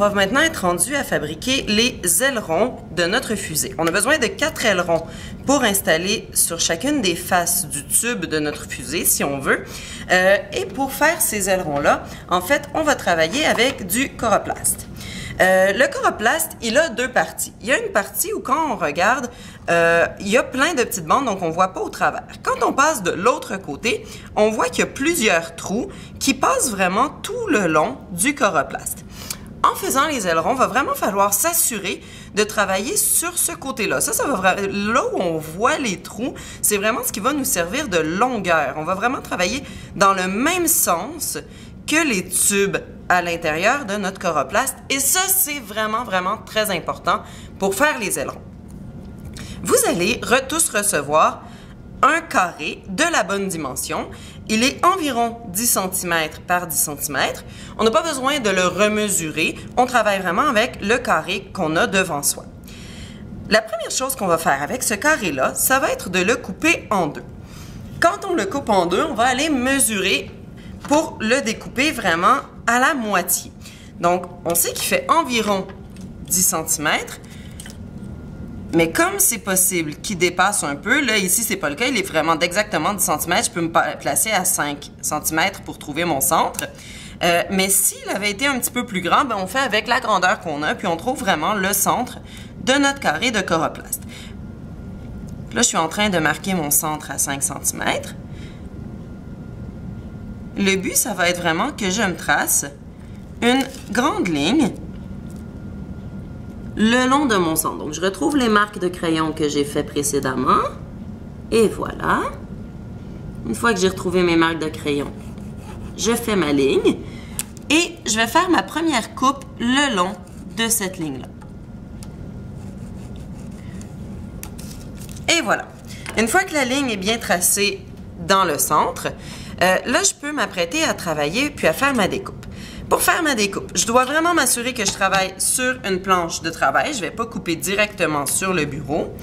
va maintenant être rendu à fabriquer les ailerons de notre fusée. On a besoin de 4 ailerons pour installer sur chacune des faces du tube de notre fusée, si on veut. Et pour faire ces ailerons-là, en fait, on va travailler avec du coroplast. Le coroplast, il a deux parties. Il y a une partie où quand on regarde, il y a plein de petites bandes, donc on ne voit pas au travers. Quand on passe de l'autre côté, on voit qu'il y a plusieurs trous qui passent vraiment tout le long du coroplast. En faisant les ailerons, il va vraiment falloir s'assurer de travailler sur ce côté-là. Là où on voit les trous, c'est vraiment ce qui va nous servir de longueur. On va vraiment travailler dans le même sens que les tubes à l'intérieur de notre coroplast. Et ça, c'est vraiment, vraiment très important pour faire les ailerons. Vous allez tous recevoir un carré de la bonne dimension. Il est environ 10 cm par 10 cm. On n'a pas besoin de le remesurer. On travaille vraiment avec le carré qu'on a devant soi. La première chose qu'on va faire avec ce carré-là, ça va être de le couper en deux. Quand on le coupe en deux, on va aller mesurer pour le découper vraiment à la moitié. Donc, on sait qu'il fait environ 10 cm. Mais comme c'est possible qu'il dépasse un peu, là, ici, c'est pas le cas, il est vraiment d'exactement 10 cm. Je peux me placer à 5 cm pour trouver mon centre. Mais s'il avait été un petit peu plus grand, ben, on fait avec la grandeur qu'on a, puis on trouve vraiment le centre de notre carré de coroplast. Là, je suis en train de marquer mon centre à 5 cm. Le but, ça va être vraiment que je me trace une grande ligne le long de mon centre. Donc, je retrouve les marques de crayon que j'ai fait précédemment. Et voilà. Une fois que j'ai retrouvé mes marques de crayon, je fais ma ligne. Et je vais faire ma première coupe le long de cette ligne-là. Et voilà. Une fois que la ligne est bien tracée dans le centre, là, je peux m'apprêter à travailler puis à faire ma découpe. Pour faire ma découpe, je dois vraiment m'assurer que je travaille sur une planche de travail. Je ne vais pas couper directement sur le bureau.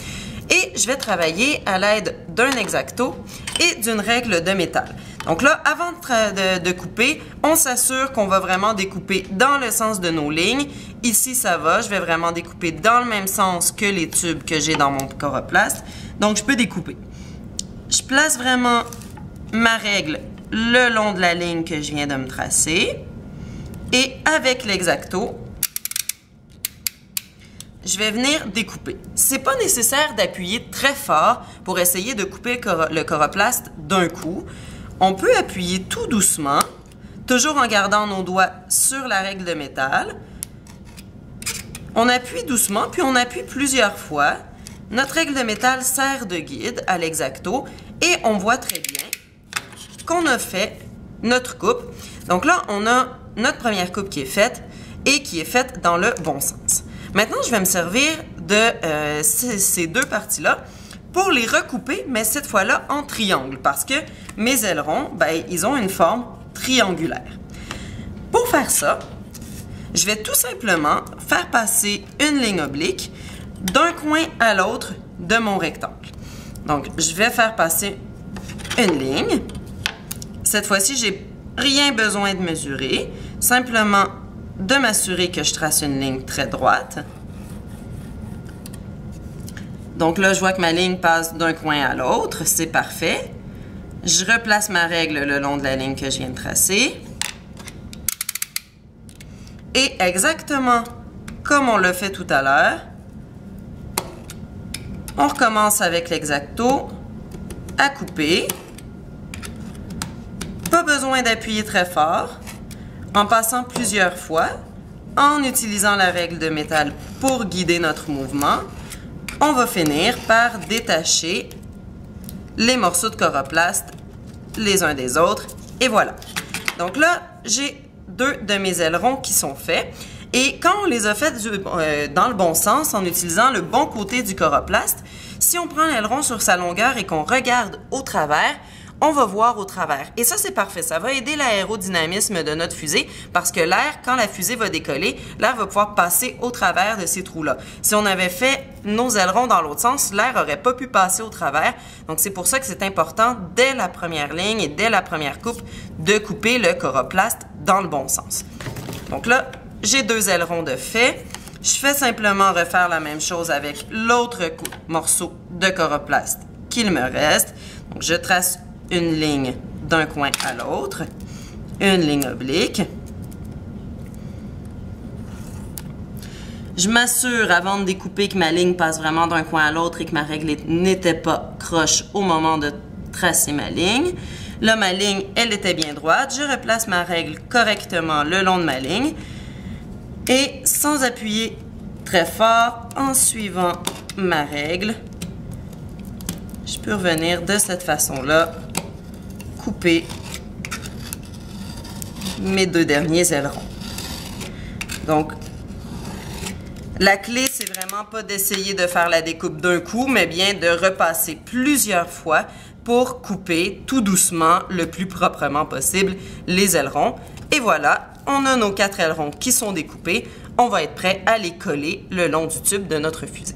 Et je vais travailler à l'aide d'un X-Acto et d'une règle de métal. Donc là, avant de couper, on s'assure qu'on va vraiment découper dans le sens de nos lignes. Ici, ça va. Je vais vraiment découper dans le même sens que les tubes que j'ai dans mon coroplast. Donc, je peux découper. Je place vraiment ma règle le long de la ligne que je viens de me tracer. Et avec l'X-Acto, je vais venir découper. C'est pas nécessaire d'appuyer très fort pour essayer de couper le coroplast d'un coup. On peut appuyer tout doucement, toujours en gardant nos doigts sur la règle de métal. On appuie doucement, puis on appuie plusieurs fois. Notre règle de métal sert de guide à l'X-Acto et on voit très bien qu'on a fait notre coupe. Donc là, on a notre première coupe qui est faite et qui est faite dans le bon sens. Maintenant, je vais me servir de ces deux parties-là pour les recouper, mais cette fois-là en triangle, parce que mes ailerons, ben, ils ont une forme triangulaire. Pour faire ça, je vais tout simplement faire passer une ligne oblique d'un coin à l'autre de mon rectangle. Donc, je vais faire passer une ligne. Cette fois-ci, j'ai rien besoin de mesurer, simplement de m'assurer que je trace une ligne très droite. Donc là, je vois que ma ligne passe d'un coin à l'autre, c'est parfait. Je replace ma règle le long de la ligne que je viens de tracer. Et exactement comme on l'a fait tout à l'heure, on recommence avec l'X-Acto à couper. Pas besoin d'appuyer très fort, en passant plusieurs fois, en utilisant la règle de métal pour guider notre mouvement, on va finir par détacher les morceaux de coroplast les uns des autres. Et voilà. Donc là, j'ai deux de mes ailerons qui sont faits. Et quand on les a faits dans le bon sens, en utilisant le bon côté du coroplast, si on prend l'aileron sur sa longueur et qu'on regarde au travers, on va voir au travers. Et ça, c'est parfait. Ça va aider l'aérodynamisme de notre fusée parce que l'air, quand la fusée va décoller, l'air va pouvoir passer au travers de ces trous-là. Si on avait fait nos ailerons dans l'autre sens, l'air n'aurait pas pu passer au travers. Donc, c'est pour ça que c'est important, dès la première ligne et dès la première coupe, de couper le coroplast dans le bon sens. Donc là, j'ai 2 ailerons de fait. Je fais simplement refaire la même chose avec l'autre morceau de coroplaste qu'il me reste. Donc, je trace une ligne d'un coin à l'autre, une ligne oblique. Je m'assure avant de découper que ma ligne passe vraiment d'un coin à l'autre et que ma règle n'était pas croche au moment de tracer ma ligne. Là, ma ligne, elle était bien droite. Je replace ma règle correctement le long de ma ligne. Et sans appuyer très fort, en suivant ma règle, je peux revenir de cette façon-là, couper mes 2 derniers ailerons. Donc, la clé, c'est vraiment pas d'essayer de faire la découpe d'un coup, mais bien de repasser plusieurs fois pour couper tout doucement, le plus proprement possible, les ailerons. Et voilà, on a nos 4 ailerons qui sont découpés. On va être prêt à les coller le long du tube de notre fusée.